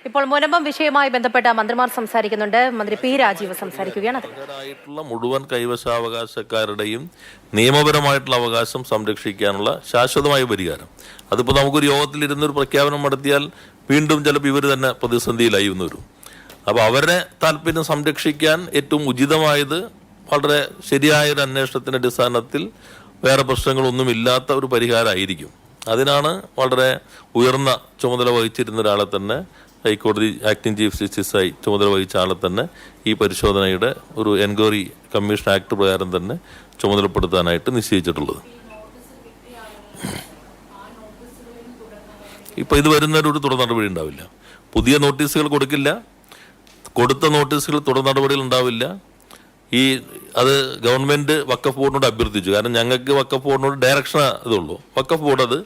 ഇപ്പോൾ മുനമ്പം വിഷയവുമായി ബന്ധപ്പെട്ട മന്ത്രിമാർ സംസാരിക്കുന്നുണ്ട്. മന്ത്രി പി രാജീവ് സംസാരിക്കുകയാണ്. മുഴുവൻ കൈവശാവകാശക്കാരുടെയും നിയമപരമായിട്ടുള്ള അവകാശം സംരക്ഷിക്കാനുള്ള ശാശ്വതമായ പരിഹാരം. അതിപ്പോൾ നമുക്കൊരു യോഗത്തിലിരുന്നൊരു പ്രഖ്യാപനം നടത്തിയാൽ വീണ്ടും ചിലപ്പോൾ ഇവർ തന്നെ പ്രതിസന്ധിയിലായി വരും. അപ്പോൾ അവരുടെ താല്പര്യം സംരക്ഷിക്കാൻ ഏറ്റവും ഉചിതമായത് വളരെ ശരിയായൊരു അന്വേഷണത്തിൻ്റെ അടിസ്ഥാനത്തിൽ വേറെ പ്രശ്നങ്ങളൊന്നുമില്ലാത്ത ഒരു പരിഹാരമായിരിക്കും. അതിനാണ് വളരെ ഉയർന്ന ചുമതല വഹിച്ചിരുന്ന ഒരാളെ തന്നെ ഹൈക്കോടതി ആക്ടിംഗ് ചീഫ് ജസ്റ്റിസായി ചുമതല വഹിച്ച ആളെ തന്നെ ഈ പരിശോധനയുടെ ഒരു എൻക്വയറി കമ്മീഷൻ ആക്ട് പ്രകാരം തന്നെ ചുമതലപ്പെടുത്താനായിട്ട് നിശ്ചയിച്ചിട്ടുള്ളത്. ഇപ്പോൾ ഇത് വരുന്നവരൊരു തുടർ നടപടി ഉണ്ടാവില്ല. പുതിയ നോട്ടീസുകൾ കൊടുക്കില്ല. കൊടുത്ത നോട്ടീസുകൾ തുടർ നടപടികൾ ഉണ്ടാവില്ല. അത് ഗവൺമെൻറ് വഖഫ് ബോർഡിനോട് അഭ്യർത്ഥിച്ചു. കാരണം ഞങ്ങൾക്ക് വഖഫ് ബോർഡിനോട് ഡയറക്ഷൻ ഇതുള്ളൂ. വഖഫ് ബോർഡ് അത്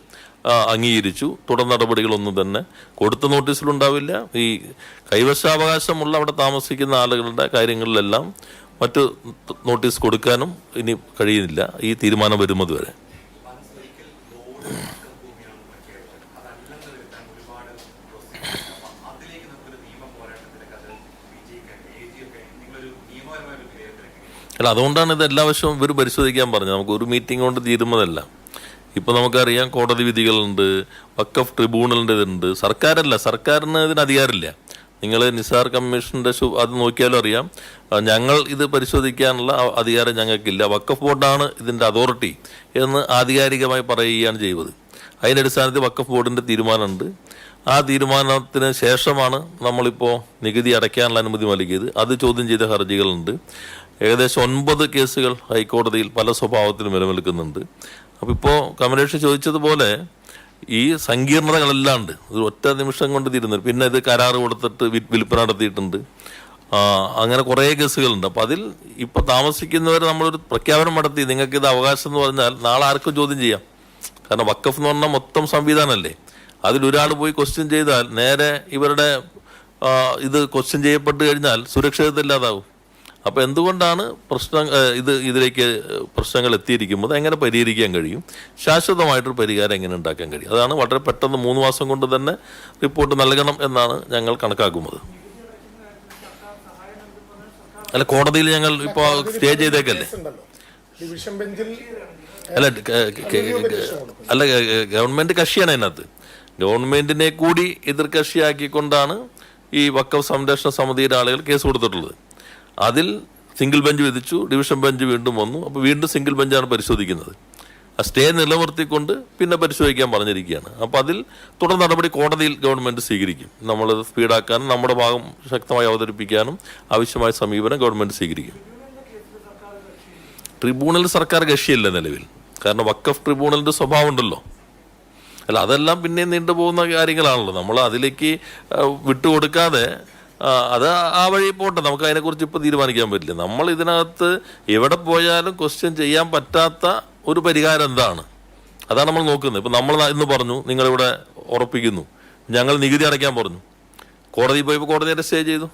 അംഗീകരിച്ചു. തുടർ നടപടികളൊന്നും തന്നെ കൊടുത്ത നോട്ടീസിലുണ്ടാവില്ല. ഈ കൈവശാവകാശമുള്ള അവിടെ താമസിക്കുന്ന ആളുകളുടെ കാര്യങ്ങളിലെല്ലാം മറ്റ് നോട്ടീസ് കൊടുക്കാനും ഇനി കഴിയുന്നില്ല ഈ തീരുമാനം വരുന്നത് വരെ. അല്ല, അതുകൊണ്ടാണ് ഇത് എല്ലാ വശവും ഇവർ പരിശോധിക്കാൻ പറഞ്ഞത്. നമുക്ക് ഒരു മീറ്റിംഗ് കൊണ്ട് തീരുന്നതല്ല. ഇപ്പോൾ നമുക്കറിയാം കോടതി വിധികളുണ്ട്, വഖഫ് ട്രിബ്യൂണലിൻ്റെ ഇതുണ്ട്. സർക്കാരിന് ഇതിന് അധികാരമില്ല. നിങ്ങൾ നിസാർ കമ്മീഷൻ്റെ അത് നോക്കിയാലും അറിയാം. ഞങ്ങൾ ഇത് പരിശോധിക്കാനുള്ള അധികാരം ഞങ്ങൾക്കില്ല. വഖഫ് ബോർഡാണ് ഇതിൻ്റെ അതോറിറ്റി എന്ന് ആധികാരികമായി പറയുകയാണ് ചെയ്തത്. അതിൻ്റെ അടിസ്ഥാനത്തിൽ വഖഫ് ബോർഡിൻ്റെ തീരുമാനമുണ്ട്. ആ തീരുമാനത്തിന് ശേഷമാണ് നമ്മളിപ്പോൾ നികുതി അടയ്ക്കാനുള്ള അനുമതി നൽകിയത്. അത് ചോദ്യം ചെയ്ത ഹർജികളുണ്ട്. ഏകദേശം 9 കേസുകൾ ഹൈക്കോടതിയിൽ പല സ്വഭാവത്തിലും നിലനിൽക്കുന്നുണ്ട്. അപ്പോൾ ഇപ്പോൾ കമലേഷ് ചോദിച്ചതുപോലെ ഈ സങ്കീർണതകളല്ലാണ്ട് ഒരു ഒറ്റ നിമിഷം കൊണ്ട് തീരുന്നത്. പിന്നെ ഇത് കരാറ് കൊടുത്തിട്ട് വിൽപ്പന നടത്തിയിട്ടുണ്ട്. അങ്ങനെ കുറേ കേസുകളുണ്ട്. അപ്പോൾ അതിൽ ഇപ്പോൾ താമസിക്കുന്നവർ നമ്മളൊരു പ്രഖ്യാപനം നടത്തി നിങ്ങൾക്കിത് അവകാശം എന്ന് പറഞ്ഞാൽ നാളെ ആർക്കും ചോദ്യം ചെയ്യാം. കാരണം വഖഫ് എന്ന് പറഞ്ഞാൽ മൊത്തം സംവിധാനമല്ലേ. അതിലൊരാൾ പോയി ക്വസ്റ്റ്യൻ ചെയ്താൽ നേരെ ഇവരുടെ ഇത് ക്വസ്റ്റ്യൻ ചെയ്യപ്പെട്ട് കഴിഞ്ഞാൽ സുരക്ഷിതത്വമില്ലാതാവും. അപ്പോൾ എന്തുകൊണ്ടാണ് ഇതിലേക്ക് പ്രശ്നങ്ങൾ എത്തിയിരിക്കുമ്പോൾ എങ്ങനെ പരിഹരിക്കാൻ കഴിയും, ശാശ്വതമായിട്ടൊരു പരിഹാരം എങ്ങനെ ഉണ്ടാക്കാൻ കഴിയും, അതാണ് വളരെ പെട്ടെന്ന് 3 മാസം കൊണ്ട് തന്നെ റിപ്പോർട്ട് നൽകണം എന്നാണ് ഞങ്ങൾ കണക്കാക്കുന്നത്. അല്ല, കോടതിയിൽ ഞങ്ങൾ ഇപ്പോൾ സ്റ്റേ ചെയ്തേക്കല്ലേ. അല്ല ഗവൺമെൻറ് കക്ഷിയാണ് അതിനകത്ത്. ഗവൺമെൻറ്റിനെ കൂടി എതിർകക്ഷിയാക്കിക്കൊണ്ടാണ് ഈ വഖഫ് സംരക്ഷണ സമിതിയുടെ ആളുകൾ കേസ് കൊടുത്തിട്ടുള്ളത്. അതിൽ സിംഗിൾ ബെഞ്ച് വിധിച്ചു, ഡിവിഷൻ ബെഞ്ച് വീണ്ടും വന്നു. അപ്പോൾ വീണ്ടും സിംഗിൾ ബെഞ്ചാണ് പരിശോധിക്കുന്നത്. ആ സ്റ്റേ നിലനിർത്തിക്കൊണ്ട് പിന്നെ പരിശോധിക്കാൻ പറഞ്ഞിരിക്കുകയാണ്. അപ്പോൾ അതിൽ തുടർ നടപടി കോടതിയിൽ ഗവൺമെൻറ് സ്വീകരിക്കും. നമ്മളത് സ്പീഡാക്കാനും നമ്മുടെ ഭാഗം ശക്തമായി അവതരിപ്പിക്കാനും ആവശ്യമായ സമീപനം ഗവൺമെൻറ് സ്വീകരിക്കും. ട്രിബ്യൂണൽ സർക്കാർ കക്ഷിയല്ല നിലവിൽ. കാരണം വഖഫ് ട്രിബ്യൂണലിൻ്റെ സ്വഭാവം ഉണ്ടല്ലോ. അല്ല, അതെല്ലാം പിന്നെ നീണ്ടുപോകുന്ന കാര്യങ്ങളാണല്ലോ. നമ്മൾ അതിലേക്ക് വിട്ടുകൊടുക്കാതെ അത് ആ വഴി പോട്ടെ. നമുക്ക് അതിനെക്കുറിച്ച് ഇപ്പോൾ തീരുമാനിക്കാൻ പറ്റില്ല. നമ്മൾ ഇതിനകത്ത് എവിടെ പോയാലും ക്വസ്റ്റ്യൻ ചെയ്യാൻ പറ്റാത്ത ഒരു പരിഹാരം എന്താണ്, അതാണ് നമ്മൾ നോക്കുന്നത്. ഇപ്പം നമ്മൾ ഇന്ന് പറഞ്ഞു നിങ്ങളിവിടെ ഉറപ്പിക്കുന്നു, ഞങ്ങൾ നികുതി അടയ്ക്കാൻ പറഞ്ഞു. കോടതി പോയപ്പോൾ കോടതിയുടെ സ്റ്റേ ചെയ്തു.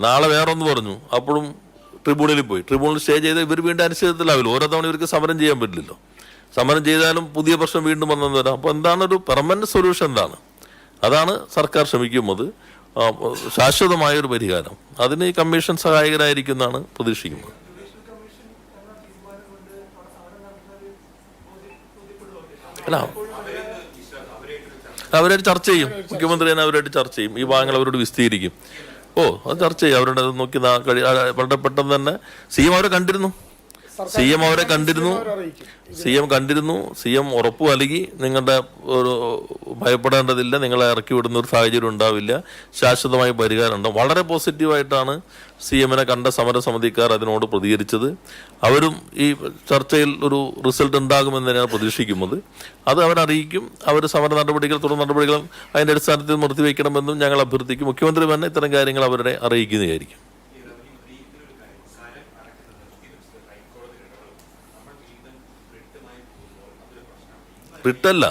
നാളെ വേറൊന്ന് പറഞ്ഞു, അപ്പോഴും ട്രിബ്യൂണലിൽ പോയി. ട്രിബ്യൂണൽ സ്റ്റേ ചെയ്ത് ഇവർ വീണ്ടും അനിശ്ചിതത്വത്തിലാവില്ല. ഓരോ തവണ ഇവർക്ക് സമരം ചെയ്യാൻ പറ്റില്ലല്ലോ. സമരം ചെയ്താലും പുതിയ പ്രശ്നം വീണ്ടും വന്നെന്ന് വരാം. അപ്പോൾ എന്താണ് ഒരു പെർമനന്റ് സൊല്യൂഷൻ എന്താണ്, അതാണ് സർക്കാർ ശ്രമിക്കുന്നത്. ശാശ്വതമായൊരു പരിഹാരം അതിന് ഈ കമ്മീഷൻ സഹായകരായിരിക്കുമെന്നാണ് പ്രതീക്ഷിക്കുന്നത്. അല്ല, അവരായിട്ട് ചർച്ച ചെയ്യും. മുഖ്യമന്ത്രി തന്നെ അവരായിട്ട് ചർച്ച ചെയ്യും. ഈ ഭാഗങ്ങൾ അവരോട് വിസ്തീരിക്കും. അത് ചർച്ച ചെയ്യും. അവരുടെ നോക്കി വളരെ പെട്ടെന്ന് തന്നെ CM അവരെ കണ്ടിരുന്നു. CM ഉറപ്പ് നൽകി നിങ്ങളുടെ ഒരു ഭയപ്പെടേണ്ടതില്ല, നിങ്ങളെ ഇറക്കി വിടുന്ന ഒരു സാഹചര്യം ഉണ്ടാവില്ല, ശാശ്വതമായ പരിഹാരം ഉണ്ടാവും. വളരെ പോസിറ്റീവായിട്ടാണ് CMനെ കണ്ട സമരസമിതിക്കാർ അതിനോട് പ്രതികരിച്ചത്. അവരും ഈ ചർച്ചയിൽ ഒരു റിസൾട്ട് ഉണ്ടാകുമെന്ന് തന്നെയാണ് പ്രതീക്ഷിക്കുന്നത്. അത് അവരറിയിക്കും. അവർ സമര നടപടികൾ തുടർ നടപടികളും അതിൻ്റെ അടിസ്ഥാനത്തിൽ നിർത്തിവെക്കണമെന്നും ഞങ്ങൾ അഭ്യർത്ഥിക്കും. മുഖ്യമന്ത്രി തന്നെ ഇത്തരം കാര്യങ്ങൾ അവരെ അറിയിക്കുന്നതായിരിക്കും. റിട്ടല്ല,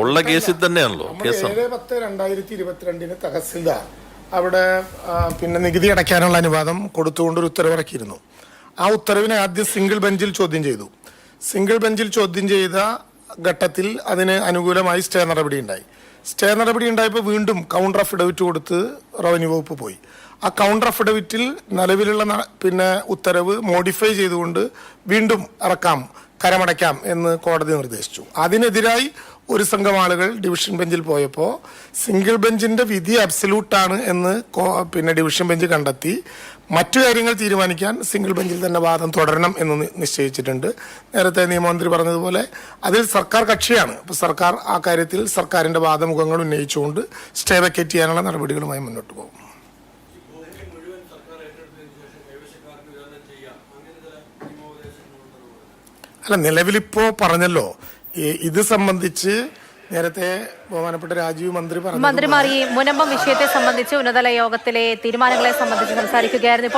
ഉള്ള കേസിൽ തന്നെയാണല്ലോ കേസാണ്. 7/10/2022 തഹസിൽദാർ അവിടെ പിന്നെ നികുതി അടയ്ക്കാനുള്ള അനുവാദം കൊടുത്തുകൊണ്ടൊരു ഉത്തരവിറക്കിയിരുന്നു. ആ ഉത്തരവിനെ ആദ്യം സിംഗിൾ ബെഞ്ചിൽ ചോദ്യം ചെയ്തു. സിംഗിൾ ബെഞ്ചിൽ ചോദ്യം ചെയ്ത ഘട്ടത്തിൽ അതിന് അനുകൂലമായി സ്റ്റേ നടപടി ഉണ്ടായി. സ്റ്റേ നടപടി ഉണ്ടായപ്പോൾ വീണ്ടും കൗണ്ടർ അഫിഡവിറ്റ് കൊടുത്ത് റവന്യൂ വകുപ്പ് പോയി. ആ കൗണ്ടർ അഫിഡവിറ്റിൽ നിലവിലുള്ള ഉത്തരവ് മോഡിഫൈ ചെയ്തുകൊണ്ട് വീണ്ടും ഇറക്കാം, കരമടയ്ക്കാം എന്ന് കോടതി നിർദ്ദേശിച്ചു. അതിനെതിരായി ഒരു സംഘം ആളുകൾ ഡിവിഷൻ ബെഞ്ചിൽ പോയപ്പോൾ സിംഗിൾ ബെഞ്ചിന്റെ വിധി അബ്സല്യൂട്ടാണ് എന്ന് ഡിവിഷൻ ബെഞ്ച് കണ്ടെത്തി മറ്റു കാര്യങ്ങൾ തീരുമാനിക്കാൻ സിംഗിൾ ബെഞ്ചിൽ തന്നെ വാദം തുടരണം എന്ന് നിശ്ചയിച്ചിട്ടുണ്ട്. നേരത്തെ നിയമമന്ത്രി പറഞ്ഞതുപോലെ അതിൽ സർക്കാർ കക്ഷിയാണ്. അപ്പോൾ സർക്കാർ ആ കാര്യത്തിൽ സർക്കാരിന്റെ വാദമുഖങ്ങൾ ഉന്നയിച്ചുകൊണ്ട് സ്റ്റേ വെക്കേറ്റ് ചെയ്യാനുള്ള നടപടികളുമായി മുന്നോട്ട് പോകും. അല്ല, നിലവിലിപ്പോ പറഞ്ഞല്ലോ ഇത് സംബന്ധിച്ച് നേരത്തെ ബഹുമാനപ്പെട്ട രാജീവ് മന്ത്രിമാർ ഈ മുനമ്പം വിഷയത്തെ സംബന്ധിച്ച് ഉന്നതതല യോഗത്തിലെ തീരുമാനങ്ങളെ സംബന്ധിച്ച് സംസാരിക്കുകയായിരുന്നു.